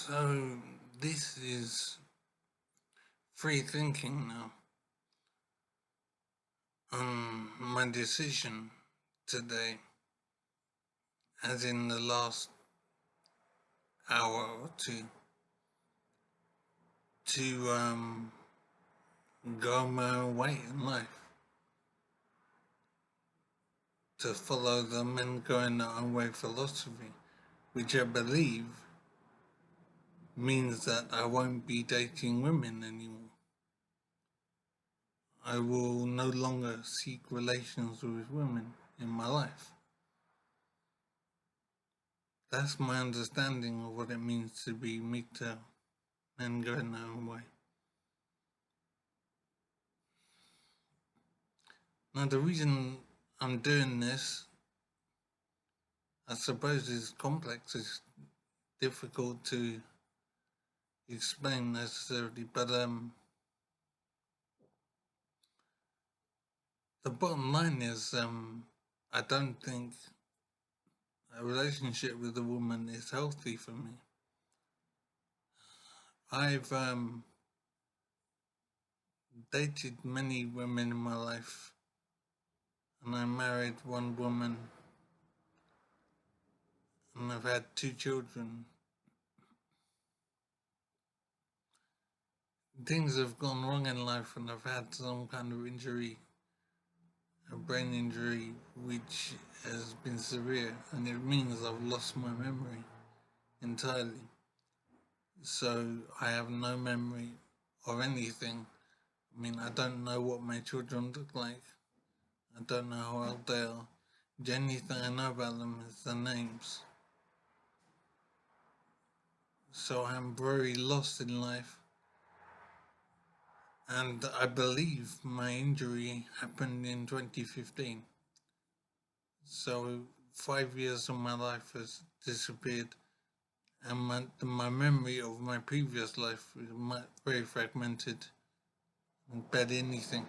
So this is free thinking now. My decision today, as in the last hour or two, to go my own way in life, to follow the men going their own way philosophy, which I believe means that I won't be dating women anymore. I will no longer seek relations with women in my life. That's my understanding of what it means to be MGTOW and going their own way. Now, the reason I'm doing this, I suppose, is complex. It's difficult to explain necessarily, but the bottom line is I don't think a relationship with a woman is healthy for me. I've dated many women in my life, and I married one woman, and I've had 2 children. Things have gone wrong in life, and I've had some kind of injury, a brain injury, which has been severe, and it means I've lost my memory entirely. So I have no memory of anything. I mean, I don't know what my children look like. I don't know how old they are. The only thing I know about them is their names. So I'm very lost in life. And I believe my injury happened in 2015. So 5 years of my life has disappeared, and my memory of my previous life is very fragmented and barely anything.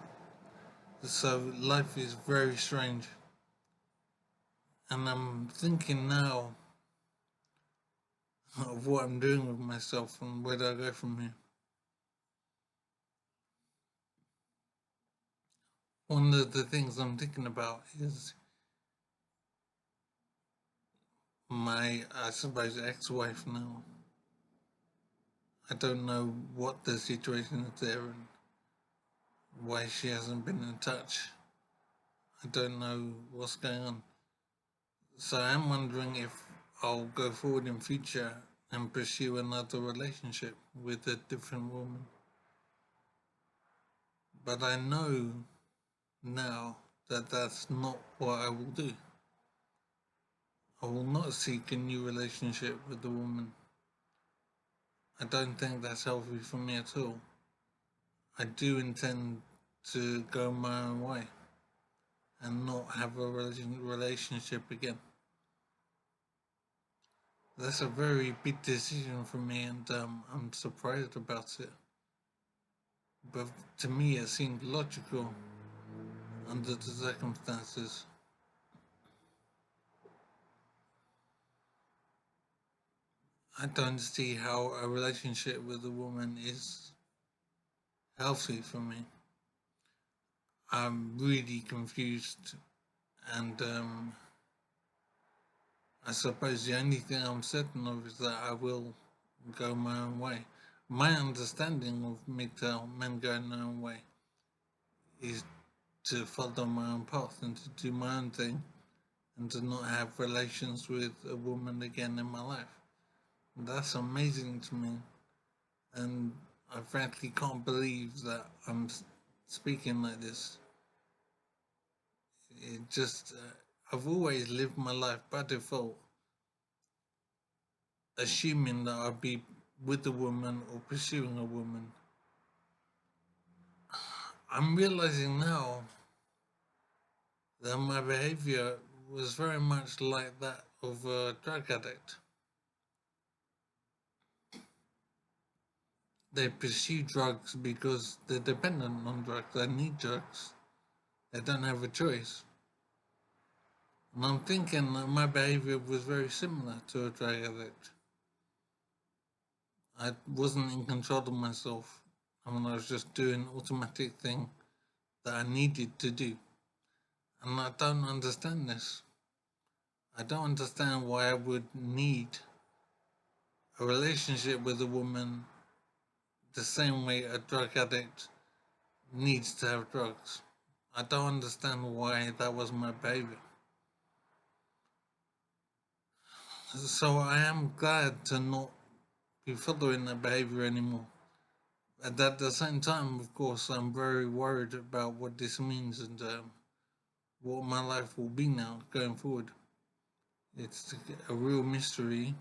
So life is very strange, and I'm thinking now of what I'm doing with myself and where do I go from here. One of the things I'm thinking about is my, I suppose, ex-wife now. I don't know what the situation is there and why she hasn't been in touch. I don't know what's going on. So I'm wondering if I'll go forward in future and pursue another relationship with a different woman. But I know now that that's not what I will do. I will not seek a new relationship with a woman. I don't think that's healthy for me at all. I do intend to go my own way and not have a relationship again. That's a very big decision for me, and I'm surprised about it. But to me, it seemed logical under the circumstances. I don't see how a relationship with a woman is healthy for me. I'm really confused, and I suppose the only thing I'm certain of is that I will go my own way. My understanding of MGTOW, men going their own way, is to follow my own path and to do my own thing and to not have relations with a woman again in my life. That's amazing to me, and I frankly can't believe that I'm speaking like this. It just, I've always lived my life by default, assuming that I'll be with a woman or pursuing a woman. I'm realizing now that my behavior was very much like that of a drug addict. They pursue drugs because they're dependent on drugs, they need drugs, they don't have a choice. And I'm thinking that my behavior was very similar to a drug addict. I wasn't in control of myself. I mean, I was just doing automatic thing that I needed to do. And I don't understand this. I don't understand why I would need a relationship with a woman the same way a drug addict needs to have drugs. I don't understand why that was my behavior. So I am glad to not be following that behavior anymore. At the same time, of course, I'm very worried about what this means and what my life will be now going forward. It's a real mystery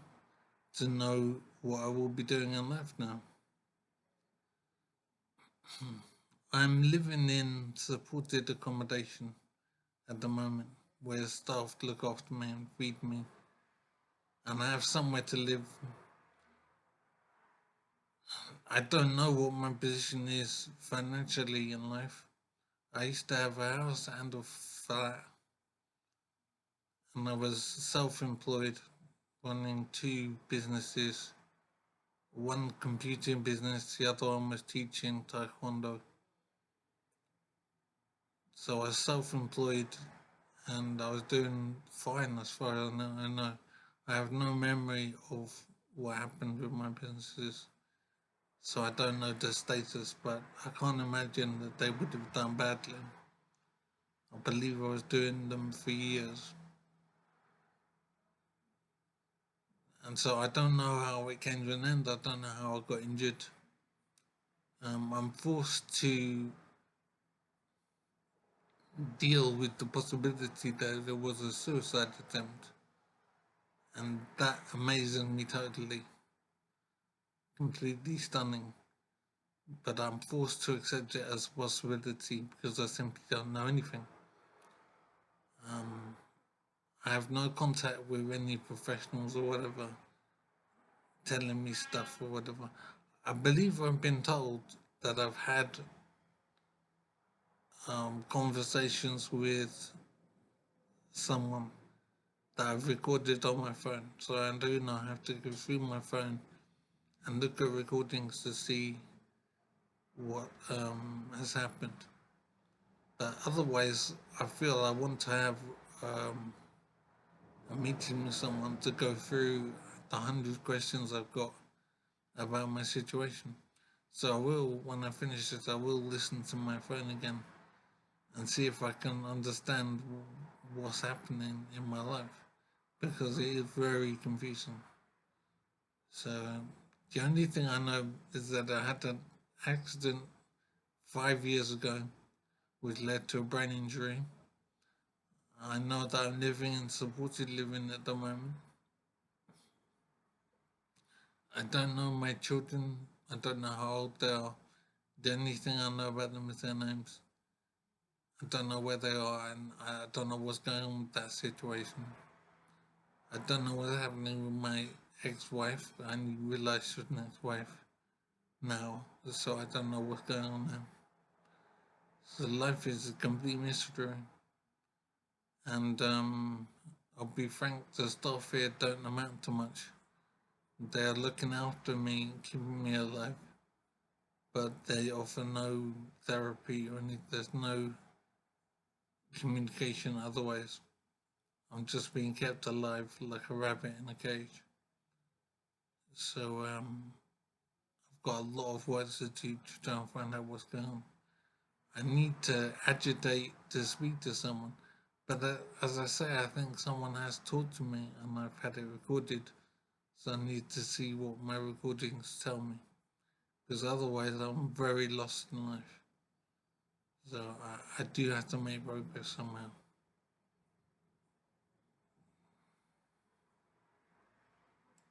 to know what I will be doing in life now. I'm living in supported accommodation at the moment where staff look after me and feed me, and I have somewhere to live. I don't know what my position is financially in life. I used to have a house and a flat, and I was self employed, running two businesses, one computing business, the other one was teaching Taekwondo. So I was self employed and I was doing fine as far as I know. I have no memory of what happened with my businesses, so I don't know the status, but I can't imagine that they would have done badly. I believe I was doing them for years. And so I don't know how it came to an end. I don't know how I got injured. I'm forced to deal with the possibility that there was a suicide attempt. And that amazes me totally. Completely stunning. But I'm forced to accept it as a possibility because I simply don't know anything. I have no contact with any professionals or whatever telling me stuff or whatever. I believe I've been told that I've had conversations with someone that I've recorded on my phone. So I do now have to go through my phone and look at recordings to see what has happened. But otherwise, I feel I want to have a meeting with someone to go through the 100 questions I've got about my situation. So I will, when I finish this, I will listen to my phone again and see if I can understand what's happening in my life because it is very confusing. So the only thing I know is that I had an accident 5 years ago which led to a brain injury. I know that I'm living in supported living at the moment. I don't know my children. I don't know how old they are. The only thing I know about them is their names. I don't know where they are and I don't know what's going on with that situation. I don't know what's happening with my ex-wife. I only realised she's an ex-wife now, so I don't know what's going on now. So life is a complete mystery. And I'll be frank, the staff here don't amount to much. They are looking after me, keeping me alive, but they offer no therapy or any, there's no communication otherwise. I'm just being kept alive like a rabbit in a cage. So I've got a lot of work to do to try and find out what's going on. I need to agitate to speak to someone. But as I say, I think someone has talked to me and I've had it recorded. So I need to see what my recordings tell me. Because otherwise I'm very lost in life. So I do have to make progress somehow.